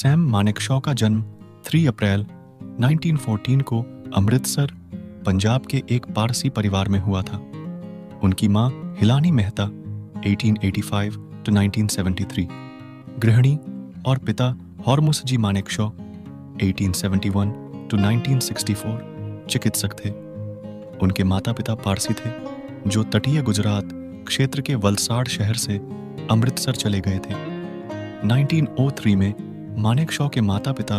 Sam Manekshaw का जन्म 3 अप्रैल 1914 को अमृतसर, पंजाब के एक पारसी परिवार में हुआ था। उनकी मां हिलानी मेहता 1885 to 1973 गृहिणी और पिता हॉर्मुसजी मानेकशॉ 1871 to 1964 चिकित्सक थे। उनके माता पिता पारसी थे जो तटीय गुजरात क्षेत्र के वलसाड़ शहर से अमृतसर चले गए थे। 1903 में मानेकशॉ के माता पिता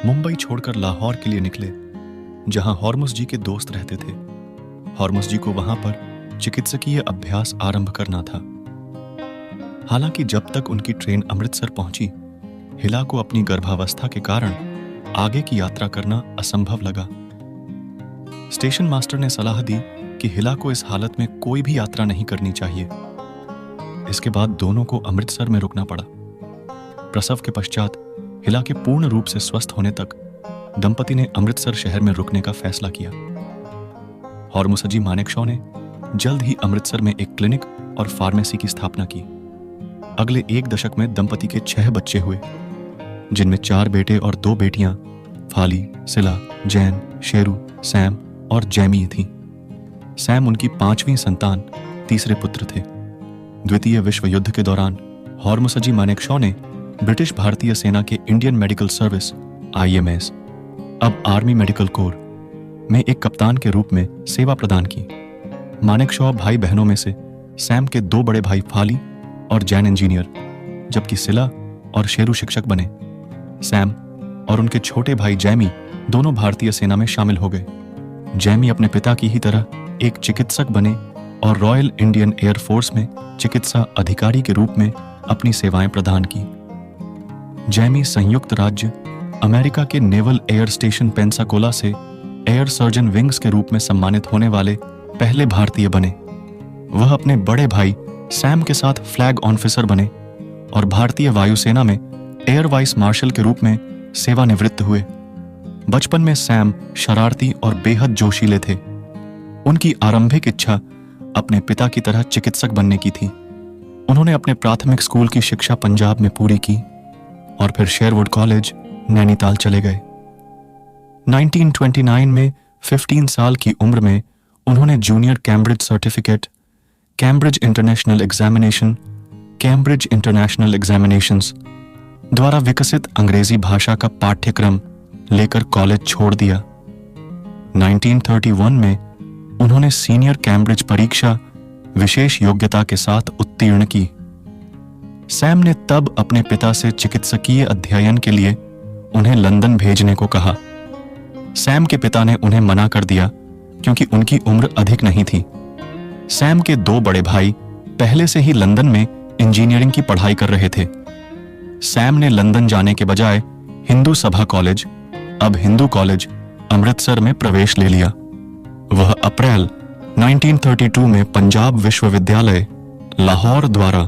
मुंबई छोड़कर लाहौर के लिए निकले, जहां हॉर्मुसजी के दोस्त रहते थे। हॉर्मुसजी को वहां पर चिकित्सकीय अभ्यास आरंभ करना था। हालांकि जब तक उनकी ट्रेन अमृतसर पहुंची, हिला को अपनी गर्भावस्था के कारण आगे की यात्रा करना असंभव लगा। स्टेशन मास्टर ने सलाह दी कि हिला को इस हालत में कोई भी यात्रा नहीं करनी चाहिए। इसके बाद दोनों को अमृतसर में रुकना पड़ा। प्रसव के पश्चात हिला के पूर्ण रूप से स्वस्थ होने तक दंपति ने अमृतसर शहर में रुकने का फैसला किया। हॉर्मुसजी मानेकशॉ ने जल्द ही अमृतसर में एक क्लिनिक और फार्मेसी की स्थापना की। अगले 1 दशक में दंपति के 6 बच्चे हुए, जिनमें 4 बेटे और 2 बेटियां फाली, सिला, जैन, शेरू, सैम और जैमी थीं। सैम उनकी 5वीं संतान, तीसरे पुत्र थे। द्वितीय विश्व युद्ध के दौरान हॉर्मुसजी मानेकशॉ ने ब्रिटिश भारतीय सेना के इंडियन मेडिकल सर्विस IMS, अब आर्मी मेडिकल कोर, में एक कप्तान के रूप में सेवा प्रदान की। मानेकशॉ भाई बहनों में से सैम के 2 बड़े भाई फाली और जैन इंजीनियर, जबकि सिला और शेरू शिक्षक बने। सैम और उनके छोटे भाई जैमी दोनों भारतीय सेना में शामिल हो गए। जैमी अपने पिता की ही तरह एक चिकित्सक बने और रॉयल इंडियन एयर फोर्स में चिकित्सा अधिकारी के रूप में अपनी सेवाएं प्रदान की। जैमी संयुक्त राज्य अमेरिका के नेवल एयर स्टेशन पेंसाकोला से एयर सर्जन विंग्स के रूप में सम्मानित होने वाले पहले भारतीय बने। वह अपने बड़े भाई सैम के साथ फ्लैग ऑफिसर बने और भारतीय वायुसेना में एयर वाइस मार्शल के रूप में सेवानिवृत्त हुए। बचपन में सैम शरारती और बेहद जोशीले थे। उनकी आरंभिक इच्छा अपने पिता की तरह चिकित्सक बनने की थी। उन्होंने अपने प्राथमिक स्कूल की शिक्षा पंजाब में पूरी की और फिर शेरवुड कॉलेज, नैनीताल चले गए। 1929 में 15 साल की उम्र में उन्होंने junior Cambridge certificate, Cambridge international examination, Cambridge international examinations द्वारा विकसित अंग्रेजी भाषा का पाठ्यक्रम लेकर कॉलेज छोड़ दिया। 1931 में उन्होंने सीनियर कैम्ब्रिज परीक्षा विशेष योग्यता के साथ उत्तीर्ण की। सैम ने तब अपने पिता से चिकित्सकीय अध्ययन के लिए उन्हें लंदन भेजने को कहा। सैम के पिता ने उन्हें मना कर दिया क्योंकि उनकी उम्र अधिक नहीं थी। सैम के 2 बड़े भाई पहले से ही लंदन में इंजीनियरिंग की पढ़ाई कर रहे थे। सैम ने लंदन जाने के बजाय हिंदू सभा कॉलेज, अब हिंदू कॉलेज, अमृतसर में प्रवेश ले लिया। वह अप्रैल 1932 में पंजाब विश्वविद्यालय लाहौर द्वारा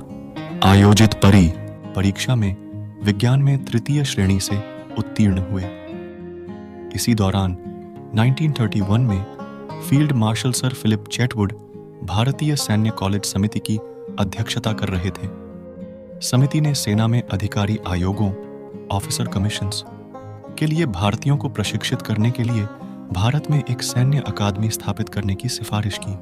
आयोजित परीक्षा में विज्ञान में 3य श्रेणी से उत्तीर्ण हुए। इसी दौरान 1931 में field marshal sir Philip Chetwode भारतीय सैन्य कॉलेज समिति की अध्यक्षता कर रहे थे। समिति ने सेना में अधिकारी आयोगों, ऑफिसर कमीशंस के लिए भारतीयों को प्रशिक्षित करने के लिए भारत में एक सैन्य अकादमी स्थापित करने की सिफारिश की।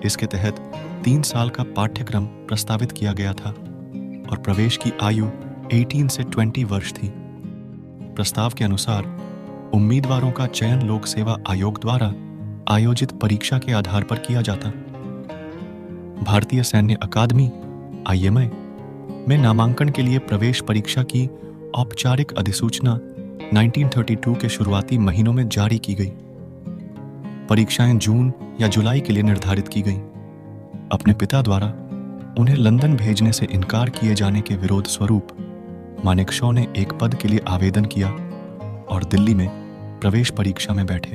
इसके तहत 3 साल का पाठ्यक्रम प्रस्तावित किया गया था और प्रवेश की आयु 18 से 20 वर्ष थी। प्रस्ताव के अनुसार उम्मीदवारों का चयन लोक सेवा आयोग द्वारा आयोजित परीक्षा के आधार पर किया जाता। भारतीय सैन्य अकादमी IMI में नामांकन के लिए प्रवेश परीक्षा की औपचारिक अधिसूचना 1932 के शुरुआती महीनों में जारी की गई। परीक्षाएं जून या जुलाई के लिए निर्धारित की गईं। अपने पिता द्वारा उन्हें लंदन भेजने से इनकार किए जाने के विरोध स्वरूप मानेकशॉ ने एक पद के लिए आवेदन किया और दिल्ली में प्रवेश परीक्षा में बैठे।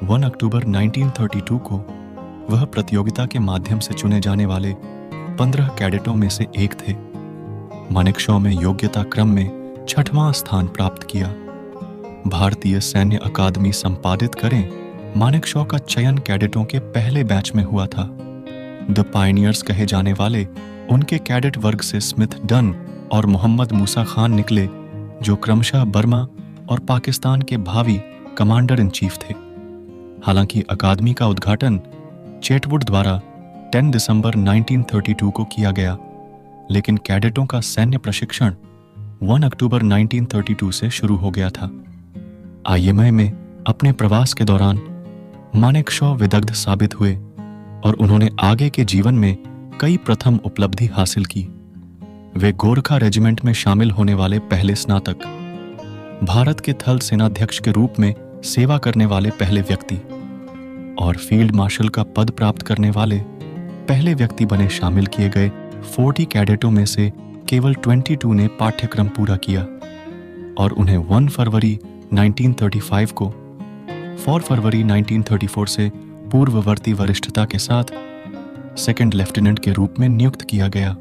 1 अक्टूबर 1932 को वह प्रतियोगिता के माध्यम से चुने जाने वाले 15 कैडेटों में से एक थे। मानेकशॉ में योग्यता क्रम में 6वां स्थान प्राप्त किया। भारतीय सैन्य अकादमी संपादित करें मानेकशॉ का चयन कैडेटों के पहले बैच में हुआ था। द पायनियर्स कहे जाने वाले उनके कैडेट वर्ग से स्मिथ डन और मोहम्मद मूसा खान निकले, जो क्रमशः बर्मा और पाकिस्तान के भावी कमांडर इन चीफ थे। हालांकि अकादमी का उद्घाटन चेटवुड द्वारा 10 दिसंबर 1932 को किया गया, लेकिन कैडेटों का सैन्य प्रशिक्षण 1 अक्टूबर 1932 से शुरू हो गया था। आईएमए में अपने प्रवास के दौरान मानेकशॉ विदग्ध साबित हुए और उन्होंने आगे के जीवन में कई प्रथम उपलब्धि हासिल की। वे गोरखा रेजिमेंट में शामिल होने वाले पहले स्नातक, भारत के थल सेनाध्यक्ष के रूप में सेवा करने वाले पहले व्यक्ति और फील्ड मार्शल का पद प्राप्त करने वाले पहले व्यक्ति बने। शामिल किए गए 40 कैडेटों में से केवल 22 ने पाठ्यक्रम पूरा किया और उन्हें 1 फरवरी 1935 को 4 फरवरी 1934 से पूर्ववर्ती वरिष्ठता के साथ सेकंड लेफ्टिनेंट के रूप में नियुक्त किया गया।